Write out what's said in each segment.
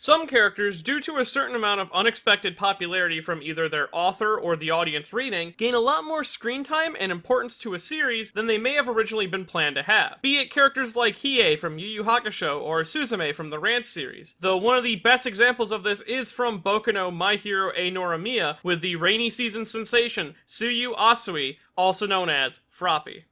Some characters, due to a certain amount of unexpected popularity from either their author or the audience reading, gain a lot more screen time and importance to a series than they may have originally been planned to have. Be it characters like Hiei from Yu Yu Hakusho or Suzume from the Rant series, though one of the best examples of this is from Boku no My Hero A Noramiya with the rainy season sensation Tsuyu Asui, also known as Froppy.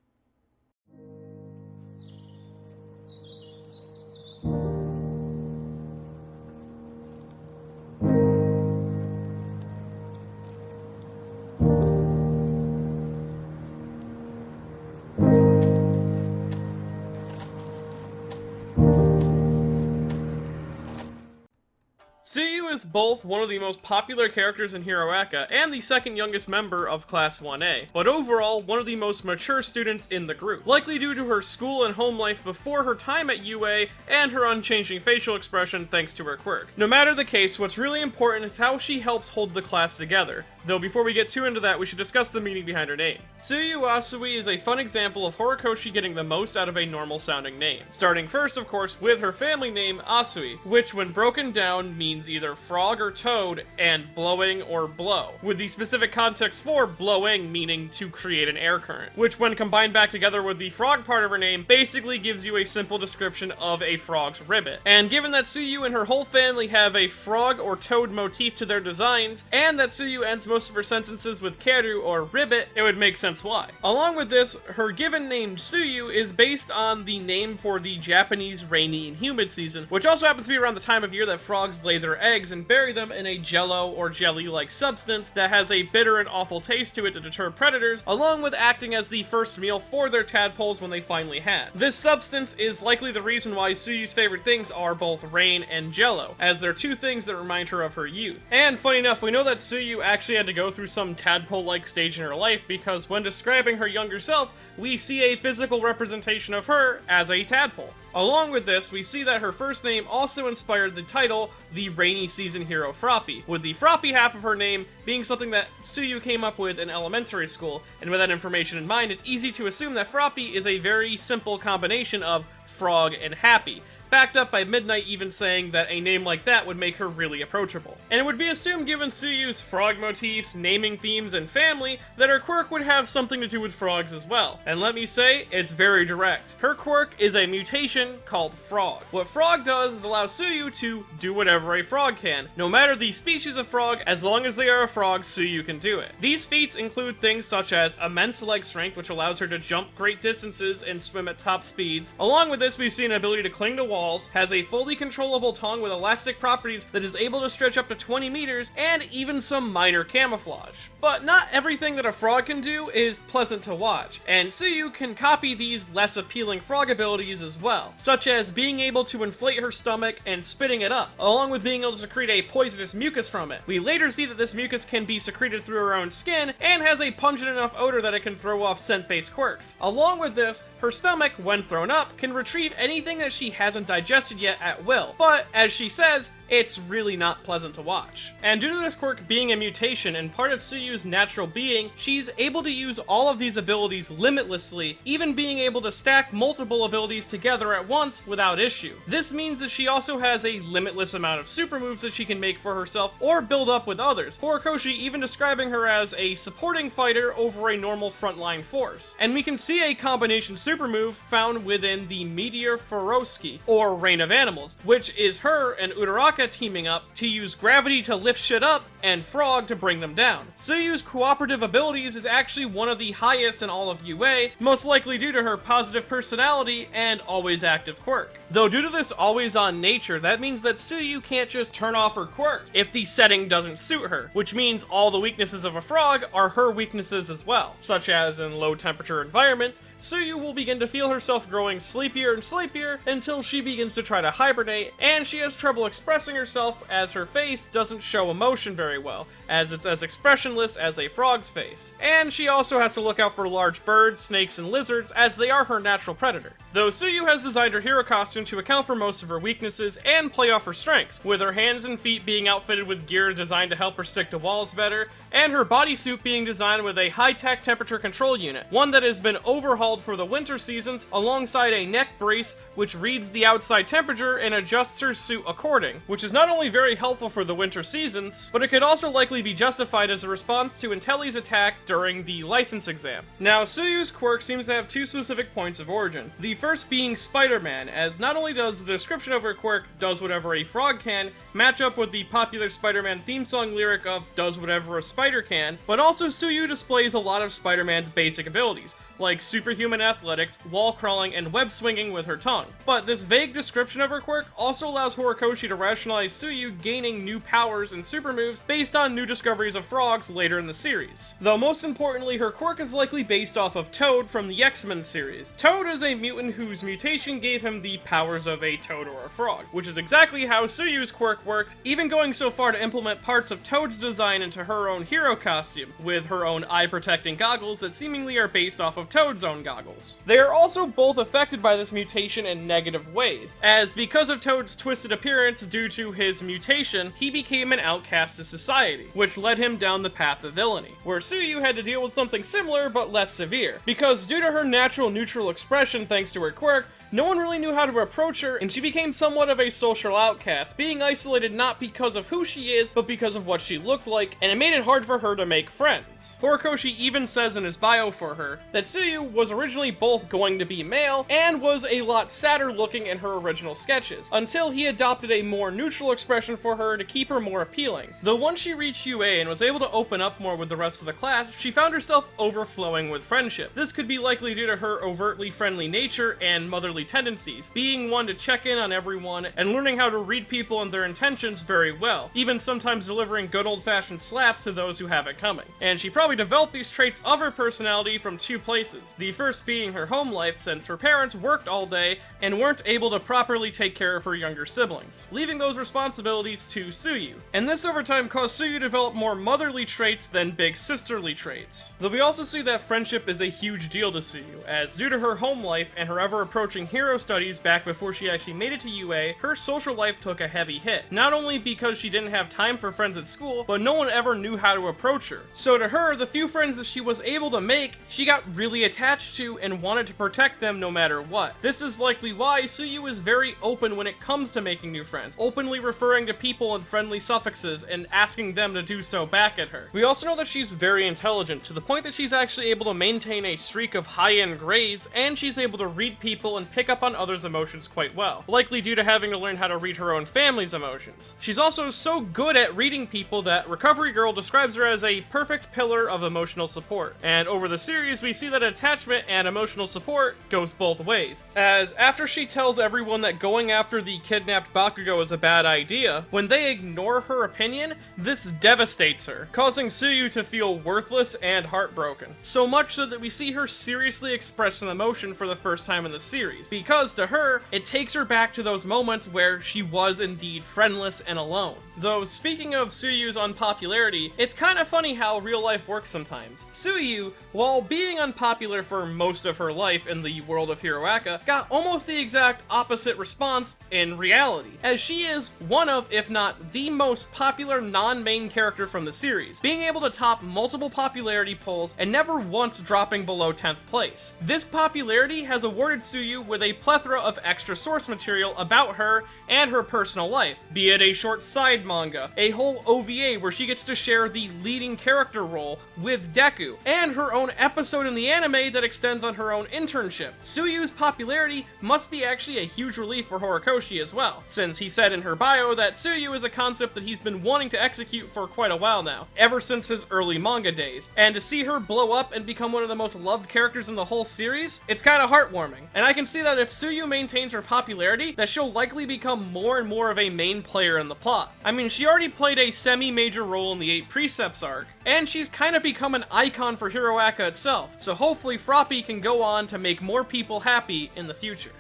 Tsuyu is both one of the most popular characters in Heroica and the second youngest member of Class 1A, but overall one of the most mature students in the group, likely due to her school and home life before her time at UA and her unchanging facial expression thanks to her quirk. No matter the case, what's really important is how she helps hold the class together, though before we get too into that we should discuss the meaning behind her name. Tsuyu Asui is a fun example of Horikoshi getting the most out of a normal sounding name, starting first of course with her family name Asui, which when broken down means either frog or toad, and blowing or blow, with the specific context for blowing meaning to create an air current, which when combined back together with the frog part of her name basically gives you a simple description of a frog's ribbit. And given that Tsuyu and her whole family have a frog or toad motif to their designs, and that Tsuyu ends most of her sentences with keru or ribbit, it would make sense why. Along with this, her given name Tsuyu is based on the name for the Japanese rainy and humid season, which also happens to be around the time of year that frogs lay their eggs and bury them in a jello or jelly-like substance that has a bitter and awful taste to it to deter predators, along with acting as the first meal for their tadpoles when they finally hatch. This substance is likely the reason why Tsuyu's favorite things are both rain and jello, as they're two things that remind her of her youth. And funny enough, we know that Tsuyu actually had to go through some tadpole-like stage in her life because when describing her younger self, we see a physical representation of her as a tadpole. Along with this, we see that her first name also inspired the title, the rainy season hero Froppy, with the Froppy half of her name being something that Tsuyu came up with in elementary school, and with that information in mind, it's easy to assume that Froppy is a very simple combination of frog and happy, backed up by Midnight even saying that a name like that would make her really approachable. And it would be assumed given Tsuyu's frog motifs, naming themes, and family, that her quirk would have something to do with frogs as well. And let me say, it's very direct. Her quirk is a mutation called Frog. What Frog does is allow Tsuyu to do whatever a frog can. No matter the species of frog, as long as they are a frog, Tsuyu can do it. These feats include things such as immense leg strength, which allows her to jump great distances and swim at top speeds. Along with this, we've seen an ability to cling to walls, has a fully controllable tongue with elastic properties that is able to stretch up to 20 meters, and even some minor camouflage. But not everything that a frog can do is pleasant to watch, and Tsuyu can copy these less appealing frog abilities as well, such as being able to inflate her stomach and spitting it up, along with being able to secrete a poisonous mucus from it. We later see that this mucus can be secreted through her own skin, and has a pungent enough odor that it can throw off scent-based quirks. Along with this, her stomach, when thrown up, can retrieve anything that she hasn't digested yet at will, but as she says, it's really not pleasant to watch. And due to this quirk being a mutation and part of Tsuyu's natural being, she's able to use all of these abilities limitlessly, even being able to stack multiple abilities together at once without issue. This means that she also has a limitless amount of super moves that she can make for herself or build up with others, Horikoshi even describing her as a supporting fighter over a normal frontline force. And we can see a combination super move found within the Meteor Feroski, or Rain of Animals, which is her and Uraraka teaming up to use gravity to lift shit up and Frog to bring them down. Tsuyu's cooperative abilities is actually one of the highest in all of UA, most likely due to her positive personality and always active quirk. Though due to this always on nature, that means that Tsuyu can't just turn off her quirk if the setting doesn't suit her, which means all the weaknesses of a frog are her weaknesses as well, such as in low temperature environments, Tsuyu will begin to feel herself growing sleepier and sleepier until she begins to try to hibernate, and she has trouble expressing herself as her face doesn't show emotion very well, as it's as expressionless as a frog's face. And she also has to look out for large birds, snakes, and lizards as they are her natural predator. though Tsuyu has designed her hero costume to account for most of her weaknesses and play off her strengths, with her hands and feet being outfitted with gear designed to help her stick to walls better, and her bodysuit being designed with a high-tech temperature control unit, one that has been overhauled for the winter seasons, alongside a neck brace which reads the outside temperature and adjusts her suit according, which is not only very helpful for the winter seasons, but it could also likely be justified as a response to Intelli's attack during the license exam. Now, Tsuyu's quirk seems to have two specific points of origin. The first being Spider-Man, as not only does the description of her quirk, "does whatever a frog can," match up with the popular Spider-Man theme song lyric of "does whatever a spider can," but also Tsuyu displays a lot of Spider-Man's basic abilities, like superhuman athletics, wall crawling, and web swinging with her tongue. But this vague description of her quirk also allows Horikoshi to rationalize Tsuyu gaining new powers and super moves based on new discoveries of frogs later in the series. Though most importantly, her quirk is likely based off of Toad from the X-Men series. Toad is a mutant whose mutation gave him the powers of a toad or a frog, which is exactly how Tsuyu's quirk works, even going so far to implement parts of Toad's design into her own hero costume, with her own eye-protecting goggles that seemingly are based off of Toad's own goggles. They are also both affected by this mutation in negative ways, as because of Toad's twisted appearance due to his mutation, he became an outcast to society, which led him down the path of villainy, where Tsuyu had to deal with something similar but less severe, because due to her natural neutral expression thanks to her quirk, no one really knew how to approach her, and she became somewhat of a social outcast, being isolated not because of who she is, but because of what she looked like, and it made it hard for her to make friends. Horikoshi even says in his bio for her that Tsuyu was originally both going to be male, and was a lot sadder looking in her original sketches, until he adopted a more neutral expression for her to keep her more appealing. Though once she reached UA and was able to open up more with the rest of the class, she found herself overflowing with friendship. This could be likely due to her overtly friendly nature and motherly tendencies, being one to check in on everyone and learning how to read people and their intentions very well, even sometimes delivering good old-fashioned slaps to those who have it coming. And she probably developed these traits of her personality from two places, the first being her home life, since her parents worked all day and weren't able to properly take care of her younger siblings, leaving those responsibilities to Tsuyu. And this over time caused Tsuyu to develop more motherly traits than big sisterly traits. Though we also see that friendship is a huge deal to Tsuyu, as due to her home life and her ever-approaching hero studies back before she actually made it to UA, her social life took a heavy hit. Not only because she didn't have time for friends at school, but no one ever knew how to approach her. So to her, the few friends that she was able to make, she got really attached to and wanted to protect them no matter what. This is likely why Tsuyu is very open when it comes to making new friends, openly referring to people in friendly suffixes and asking them to do so back at her. We also know that she's very intelligent, to the point that she's actually able to maintain a streak of high-end grades, and she's able to read people and pick up on others' emotions quite well, likely due to having to learn how to read her own family's emotions. She's also so good at reading people that Recovery Girl describes her as a perfect pillar of emotional support. And over the series, we see that attachment and emotional support goes both ways, as after she tells everyone that going after the kidnapped Bakugo is a bad idea, when they ignore her opinion, this devastates her, causing Tsuyu to feel worthless and heartbroken. So much so that we see her seriously express an emotion for the first time in the series, because to her, it takes her back to those moments where she was indeed friendless and alone. Though, speaking of Tsuyu's unpopularity, it's kind of funny how real life works sometimes. Tsuyu, while being unpopular for most of her life in the world of Hiroaka, got almost the exact opposite response in reality, as she is one of, if not the most popular non-main character from the series, being able to top multiple popularity polls and never once dropping below 10th place. This popularity has awarded Tsuyu with a plethora of extra source material about her and her personal life, be it a short side manga, a whole OVA where she gets to share the leading character role with Deku, and her own episode in the anime that extends on her own internship. Tsuyu's popularity must be actually a huge relief for Horikoshi as well, since he said in her bio that Tsuyu is a concept that he's been wanting to execute for quite a while now, ever since his early manga days, and to see her blow up and become one of the most loved characters in the whole series, it's kind of heartwarming. And I can see that if Tsuyu maintains her popularity, that she'll likely become more and more of a main player in the plot. I mean, she already played a semi-major role in the 8 Precepts arc, and she's kind of become an icon for Hiroaka itself, so hopefully Froppy can go on to make more people happy in the future.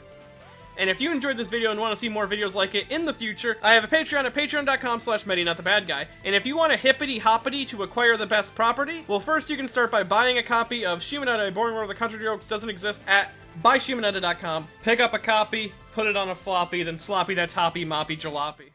And if you enjoyed this video and want to see more videos like it in the future, I have a Patreon at patreon.com/MediNotTheBadGuy. And if you want a hippity-hoppity to acquire the best property, well, first you can start by buying a copy of Shimonetta, A Boring World of the Country Jokes Doesn't Exist at buyshimonetta.com. Pick up a copy, put it on a floppy, then sloppy that's hoppy, moppy, jalopy.